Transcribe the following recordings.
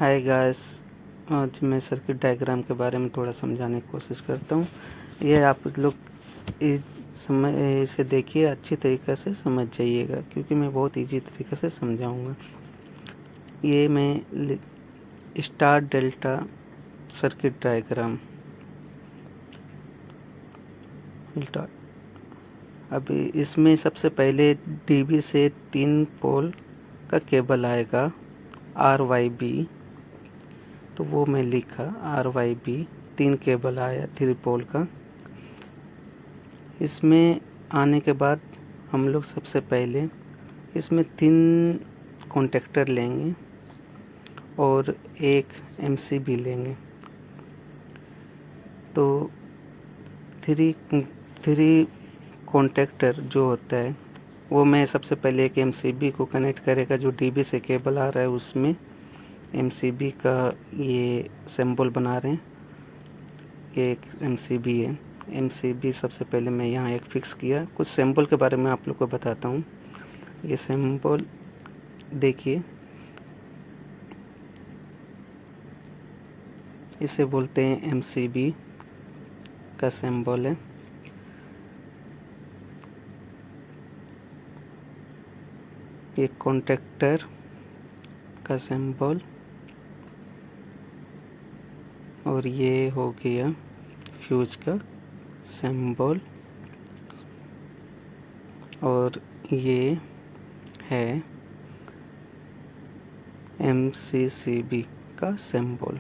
Hi guys. आज मैं circuit diagram के बारे में थोड़ा समझाने की कोशिश करता हूँ। ये आप लोग इसे देखिए, अच्छी तरीक़े से समझ जाइएगा क्योंकि मैं बहुत इजी तरीक़े से समझाऊँगा। ये मैं स्टार डेल्टा सर्किट डायग्राम अभी इसमें सबसे पहले डीबी से 3 पोल का केबल आएगा RYB, तो वो मैं लिखा RYB 3 केबल आया 3 पोल का। इसमें आने के बाद हम लोग सबसे पहले इसमें 3 कॉन्टेक्टर लेंगे और एक MCB लेंगे। तो थ्री कॉन्टेक्टर जो होता है वो मैं सबसे पहले एक MCB को कनेक्ट करेगा, जो DB से केबल आ रहा है उसमें MCB का ये सिंबल बना रहे हैं। ये एक MCB है। MCB सबसे पहले मैं यहाँ एक फिक्स किया। कुछ सिंबल के बारे में आप लोग को बताता हूँ। ये सिंबल देखिए, इसे बोलते हैं MCB का सिंबल है। ये कॉन्टेक्टर का सिंबल और ये हो गया फ्यूज का सिंबल और ये है MCCB का सिंबल।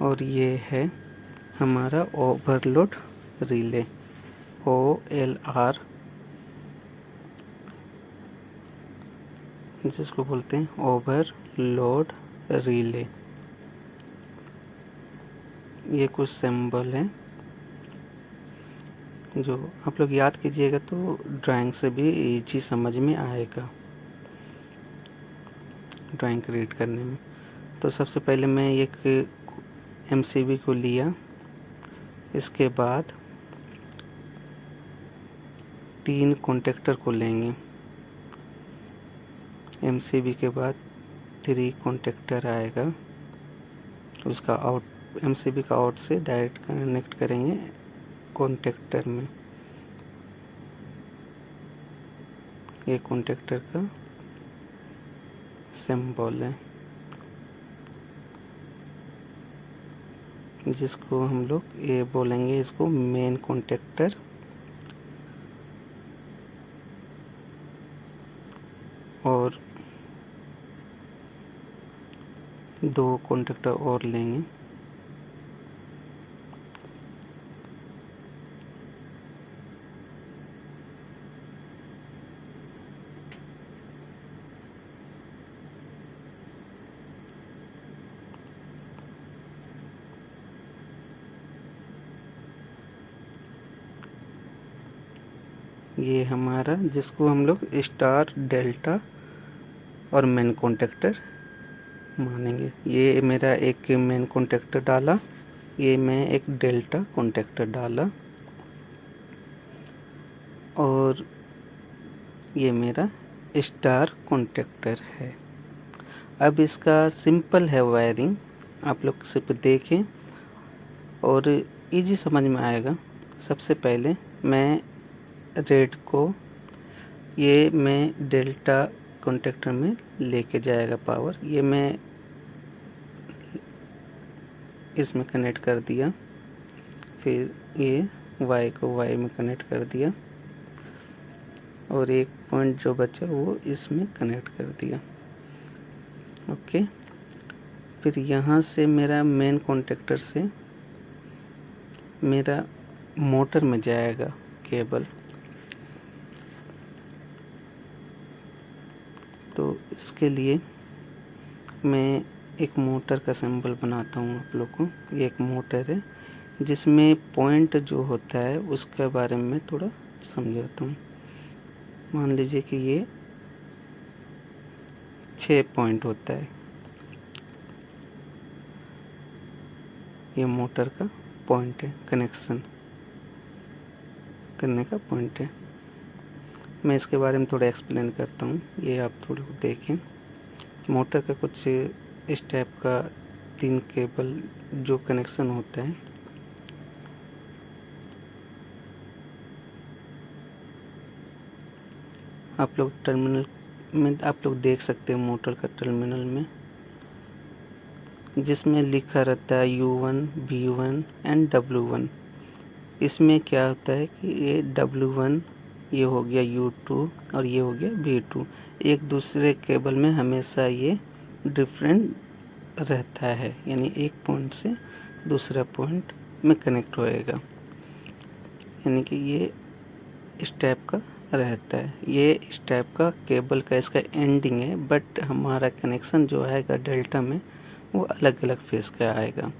और ये है हमारा ओवरलोड रिले OLR, जिसको बोलते हैं ओवरलोड रिले। ये कुछ सिंबल हैं जो आप लोग याद कीजिएगा तो ड्राइंग से भी इजी समझ में आएगा, ड्राइंग रीड करने में। तो सबसे पहले मैं एक MCB को लिया, इसके बाद 3 कॉन्टेक्टर को लेंगे। MCB के बाद 3 कॉन्टेक्टर आएगा, उसका आउट MCB का आउट से डायरेक्ट कनेक्ट करेंगे कॉन्टेक्टर में। ये कॉन्टेक्टर का सिंबल है जिसको हम लोग ये बोलेंगे, इसको मेन कॉन्टेक्टर। और 2 कॉन्टेक्टर और लेंगे। ये हमारा जिसको हम लोग स्टार डेल्टा और मेन कॉन्टेक्टर मानेंगे। ये मेरा एक मेन कॉन्टेक्टर डाला, ये मैं एक डेल्टा कॉन्टेक्टर डाला और ये मेरा स्टार कॉन्टेक्टर है। अब इसका सिंपल है वायरिंग, आप लोग सिर्फ देखें और इजी समझ में आएगा। सबसे पहले मैं रेड को ये मैं डेल्टा कॉन्टेक्टर में लेके जाएगा पावर, ये मैं इसमें कनेक्ट कर दिया। फिर ये Y को Y में कनेक्ट कर दिया और एक पॉइंट जो बचा वो इसमें कनेक्ट कर दिया। ओके, फिर यहाँ से मेरा मेन कॉन्टेक्टर से मेरा मोटर में जाएगा केबल। तो इसके लिए मैं एक मोटर का सिंबल बनाता हूँ आप लोग को। ये एक मोटर है जिसमें पॉइंट जो होता है उसके बारे में थोड़ा समझाता हूँ। मान लीजिए कि ये 6 पॉइंट होता है, ये मोटर का पॉइंट है, कनेक्शन करने का पॉइंट है। मैं इसके बारे में थोड़ा एक्सप्लेन करता हूँ, ये आप थोड़ा देखें। मोटर का कुछ इस टाइप का 3 केबल जो कनेक्शन होता है, आप लोग टर्मिनल में आप लोग देख सकते हैं मोटर का टर्मिनल में, जिसमें लिखा रहता है U1, V1 एंड W1। इसमें क्या होता है कि ये W1 ये हो गया U2 और ये हो गया V2, एक दूसरे केबल में हमेशा ये डिफरेंट रहता है, यानी एक पॉइंट से दूसरा पॉइंट में कनेक्ट होएगा, यानी कि ये इस टाइप का रहता है। ये इस टाइप का केबल का इसका एंडिंग है, बट हमारा कनेक्शन जो आएगा डेल्टा में वो अलग अलग फेस का आएगा।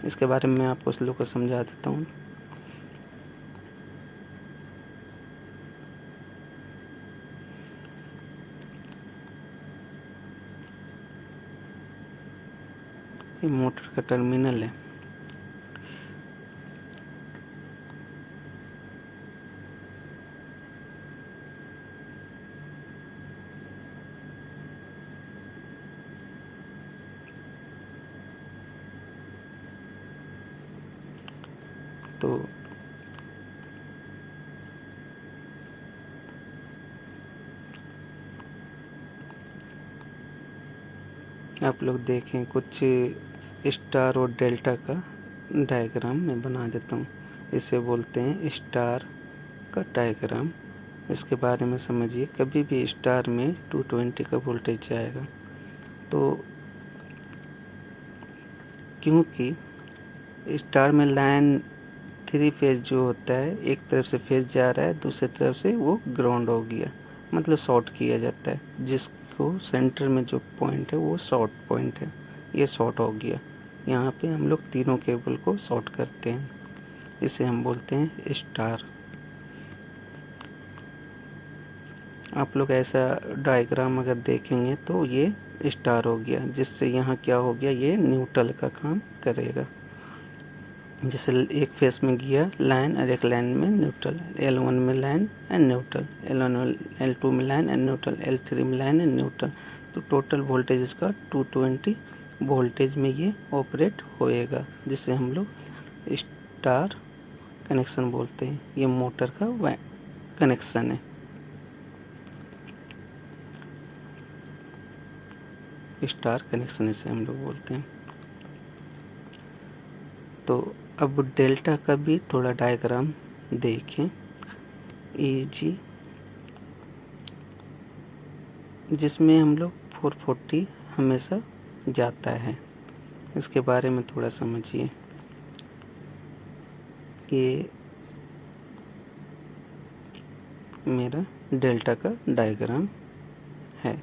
इसके बारे में मैं आपको स्लो को समझा देता हूँ। ये मोटर का टर्मिनल है, तो आप लोग देखें कुछ स्टार और डेल्टा का डायग्राम मैं बना देता हूँ। इसे बोलते हैं स्टार का डायग्राम। इसके बारे में समझिए, कभी भी स्टार में 220 का वोल्टेज जाएगा, तो क्योंकि स्टार में लाइन 3 फेज जो होता है, एक तरफ से फेज जा रहा है, दूसरी तरफ से वो ग्राउंड हो गया, मतलब शॉर्ट किया जाता है, जिसको सेंटर में जो पॉइंट है वो शॉर्ट पॉइंट है, ये शॉर्ट हो गया। यहाँ पे हम लोग तीनों केबल को शॉर्ट करते हैं, इसे हम बोलते हैं स्टार। आप लोग ऐसा डायग्राम अगर देखेंगे तो ये स्टार हो गया, जिससे यहाँ क्या हो गया, ये न्यूट्रल का काम करेगा। जैसे एक फेस में गया लाइन और एक लाइन में न्यूट्रल, L1 में लाइन एंड न्यूट्रल, L2 में लाइन एंड न्यूट्रल, L3 में लाइन एंड न्यूट्रल, तो टोटल वोल्टेज इसका 220 वोल्टेज में ये ऑपरेट होएगा, जिसे हम लोग स्टार कनेक्शन बोलते हैं। ये मोटर का कनेक्शन है, स्टार कनेक्शन इसे हम लोग बोलते हैं। तो अब डेल्टा का भी थोड़ा डायग्राम देखें, जी, जिसमें हम लोग 440 हमेशा जाता है। इसके बारे में थोड़ा समझिए। ये मेरा डेल्टा का डायग्राम है,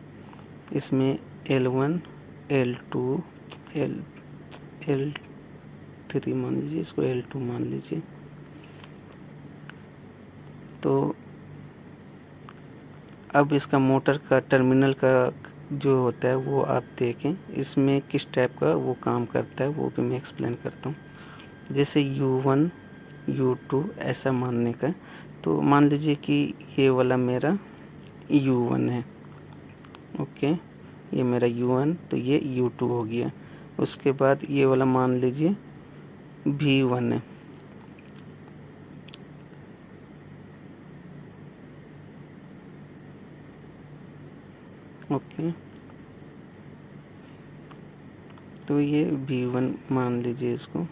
इसमें L1, L2, L3 मान लीजिए, इसको L2 मान लीजिए। तो अब इसका मोटर का टर्मिनल का जो होता है वो आप देखें, इसमें किस टाइप का वो काम करता है वो भी मैं एक्सप्लेन करता हूँ। जैसे U1, U2 ऐसा मानने का, तो मान लीजिए कि ये वाला मेरा U1 है, ओके, ये मेरा U1, तो ये U2 हो गया। उसके बाद ये वाला मान लीजिए V1 है, ओके, तो ये V1 मान लीजिए इसको,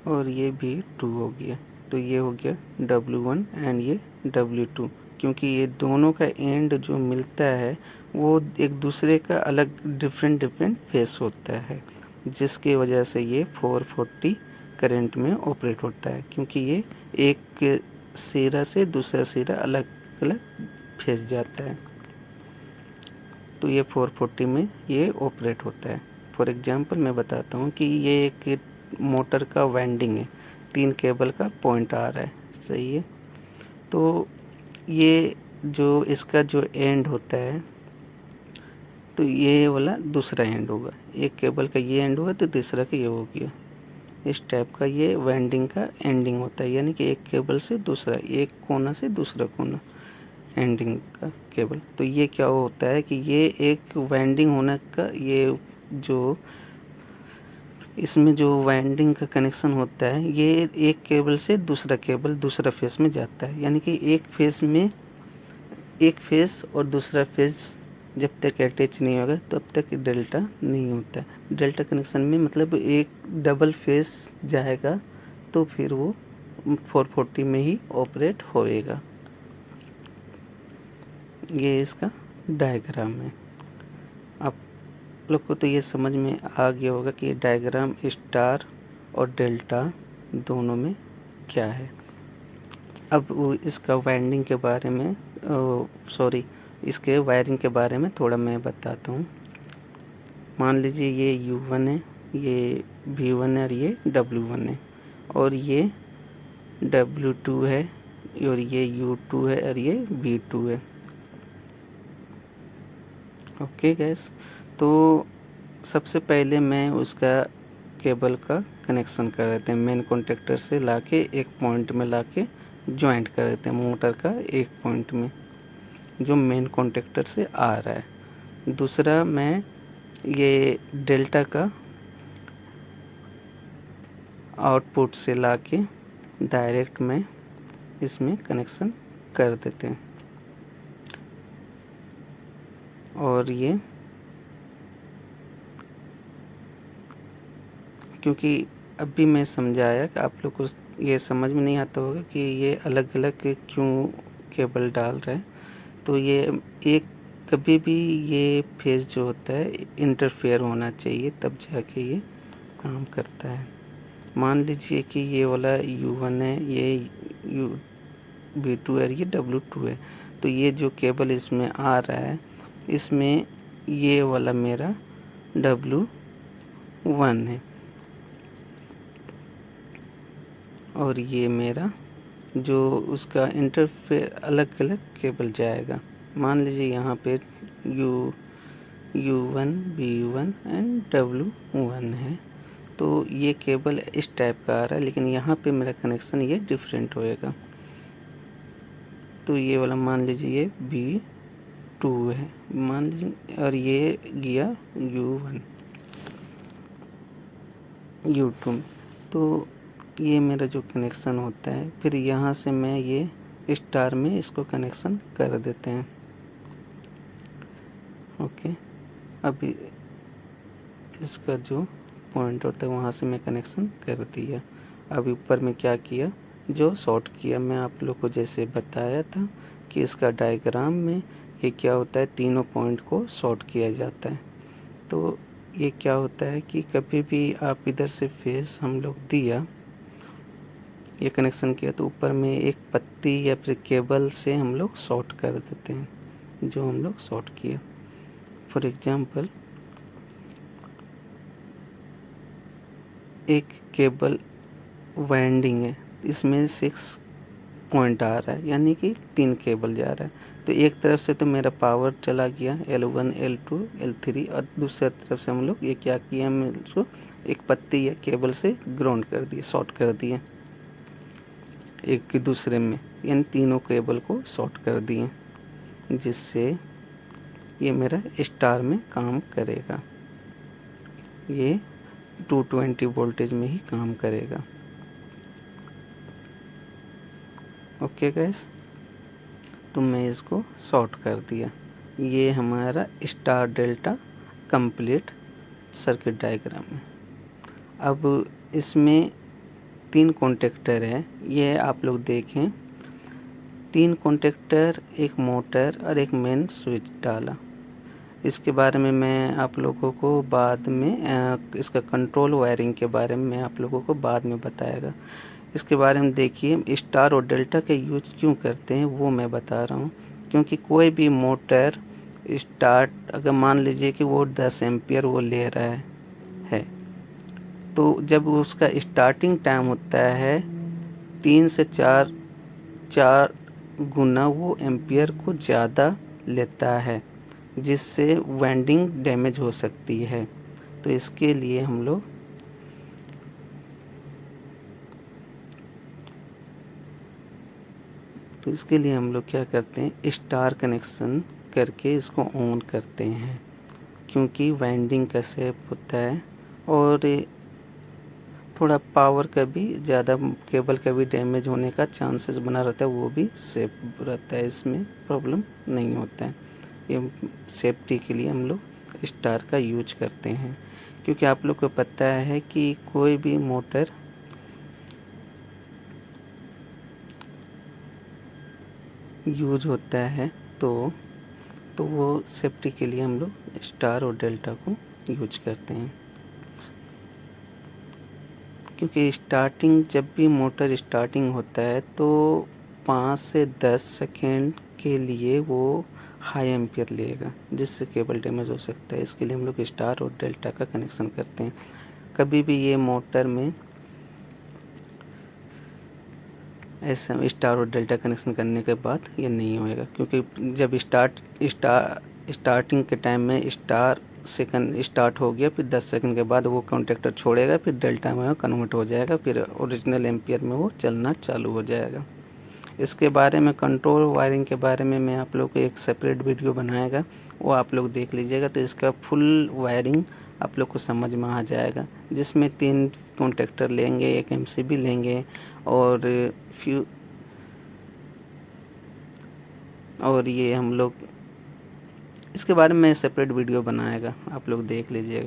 और ये V2 हो गया। तो ये हो गया W1 एंड ये W2, क्योंकि ये दोनों का एंड जो मिलता है वो एक दूसरे का अलग डिफरेंट फेस होता है, जिसकी वजह से ये 440 करंट में ऑपरेट होता है, क्योंकि ये एक सिरा से दूसरा सिरा अलग अलग फेस जाता है, तो ये 440 में ये ऑपरेट होता है। फॉर एग्जांपल मैं बताता हूँ कि ये एक मोटर का वाइंडिंग है, 3 केबल का पॉइंट आ रहा है, सही है। तो ये जो इसका जो एंड होता है, तो ये वाला दूसरा एंड होगा, एक केबल का ये एंड होगा तो तीसरा का ये हो गया, इस टाइप का ये वाइंडिंग का एंडिंग होता है, यानी कि एक केबल से दूसरा, एक कोना से दूसरा कोना एंडिंग का केबल। तो ये क्या होता है कि ये एक वाइंडिंग होने का, ये जो इसमें जो वाइंडिंग का कनेक्शन होता है, ये एक केबल से दूसरा केबल दूसरा फेस में जाता है, यानी कि एक फेस में एक फेस और दूसरा फेस जब तक अटैच नहीं होगा तब तक डेल्टा नहीं होता है। डेल्टा कनेक्शन में मतलब एक डबल फेस जाएगा तो फिर वो 440 में ही ऑपरेट होएगा। ये इसका डायग्राम है। आप लोग को तो ये समझ में आ गया होगा कि डायग्राम स्टार और डेल्टा दोनों में क्या है। अब इसका वाइंडिंग के बारे में इसके वायरिंग के बारे में थोड़ा मैं बताता हूँ। मान लीजिए ये U1 है, ये V1 है और ये W1 है, और ये W2 है, और ये U2 है और ये V2 है। ओके गैस, तो सबसे पहले मैं उसका केबल का कनेक्शन कर देते हैं, मेन कॉन्टेक्टर से लाके एक पॉइंट में लाके ज्वाइंट कर देते हैं मोटर का एक पॉइंट में जो मेन कॉन्टेक्टर से आ रहा है। दूसरा मैं ये डेल्टा का आउटपुट से लाके डायरेक्ट में इसमें कनेक्शन कर देते हैं, और ये क्योंकि अभी मैं समझाया कि आप लोग को ये समझ में नहीं आता होगा कि ये अलग अलग क्यों केबल डाल रहे हैं। तो ये एक कभी भी ये फेज जो होता है इंटरफेयर होना चाहिए, तब जाके ये काम करता है। मान लीजिए कि ये वाला U1 है, ये V2 है, ये W2 है, तो ये जो केबल इसमें आ रहा है इसमें ये वाला मेरा W1 है, और ये मेरा जो उसका इंटरफेयर अलग अलग केबल जाएगा। मान लीजिए यहाँ पे U1 V1 एंड W1 है, तो ये केबल इस टाइप का आ रहा है, लेकिन यहाँ पे मेरा कनेक्शन ये डिफरेंट होएगा। तो ये वाला मान लीजिए ये V2 है, मान लीजिए, और ये गया U1 U2। तो ये मेरा जो कनेक्शन होता है, फिर यहाँ से मैं ये स्टार में इसको कनेक्शन कर देते हैं। ओके, अभी इसका जो पॉइंट होता है वहाँ से मैं कनेक्शन कर दिया। अभी ऊपर में क्या किया, जो शॉर्ट किया मैं आप लोग को जैसे बताया था कि इसका डायग्राम में ये क्या होता है, तीनों पॉइंट को शॉर्ट किया जाता है। तो ये क्या होता है कि कभी भी आप इधर से फेस हम लोग दिया, ये कनेक्शन किया, तो ऊपर में एक पत्ती या फिर केबल से हम लोग शॉर्ट कर देते हैं जो हम लोग शॉर्ट किया। फॉर एग्जांपल एक केबल वाइंडिंग है, इसमें 6 पॉइंट आ रहा है, यानी कि 3 केबल जा रहा है। तो एक तरफ से तो मेरा पावर चला गया L1 L2 L3, और दूसरी तरफ से हम लोग ये क्या किया, हम इसको एक पत्ती या केबल से ग्राउंड कर दिए, शॉर्ट कर दिए एक के दूसरे में, यानी तीनों केबल को शॉर्ट कर दिए, जिससे ये मेरा स्टार में काम करेगा। ये 220 वोल्टेज में ही काम करेगा। ओके गैस, तो मैं इसको शॉर्ट कर दिया। ये हमारा star delta complete circuit diagram है। अब इसमें 3 कॉन्टेक्टर है, ये आप लोग देखें, 3 कॉन्टेक्टर, एक मोटर और एक मेन स्विच डाला। इसके बारे में मैं आप लोगों को बाद में इसका कंट्रोल वायरिंग के बारे में मैं आप लोगों को बाद में बताएगा। इसके बारे में देखिए, स्टार और डेल्टा का यूज क्यों करते हैं वो मैं बता रहा हूँ। क्योंकि कोई भी मोटर स्टार्ट, अगर मान लीजिए कि वो 10 एम्पियर वो ले रहा है, तो जब उसका स्टार्टिंग टाइम होता है 3 से 4 गुना वो एम्पियर को ज़्यादा लेता है, जिससे वाइंडिंग डैमेज हो सकती है। तो इसके लिए हम लोग तो इसके लिए हम लोग क्या करते हैं, स्टार कनेक्शन करके इसको ऑन करते हैं, क्योंकि वाइंडिंग का शेप होता है और थोड़ा पावर का भी ज़्यादा, केबल का भी डैमेज होने का चांसेस बना रहता है, वो भी सेफ रहता है, इसमें प्रॉब्लम नहीं होता है। ये सेफ्टी के लिए हम लोग स्टार का यूज करते हैं, क्योंकि आप लोग को पता है कि कोई भी मोटर यूज होता है तो वो सेफ्टी के लिए हम लोग स्टार और डेल्टा को यूज करते हैं, क्योंकि स्टार्टिंग, जब भी मोटर स्टार्टिंग होता है तो 5 से 10 सेकेंड के लिए वो हाई एम्पियर लेगा, जिससे केबल डैमेज हो सकता है। इसके लिए हम लोग स्टार और डेल्टा का कनेक्शन करते हैं। कभी भी ये मोटर में ऐसा स्टार और डेल्टा कनेक्शन करने के बाद ये नहीं होएगा, क्योंकि जब स्टार्टिंग के टाइम में स्टार सेकंड स्टार्ट हो गया, फिर 10 सेकंड के बाद वो कॉन्टेक्टर छोड़ेगा, फिर डेल्टा में कन्वर्ट हो जाएगा, फिर ओरिजिनल एम्पियर में वो चलना चालू हो जाएगा। इसके बारे में, कंट्रोल वायरिंग के बारे में मैं आप लोग को एक सेपरेट वीडियो बनाएगा, वो आप लोग देख लीजिएगा, तो इसका फुल वायरिंग आप लोग को समझ में आ जाएगा, जिसमें 3 कॉन्टेक्टर लेंगे, एक एमसीबी लेंगे और फ्यू और ये हम लोग इसके बारे में सेपरेट वीडियो बनाएगा, आप लोग देख लीजिएगा।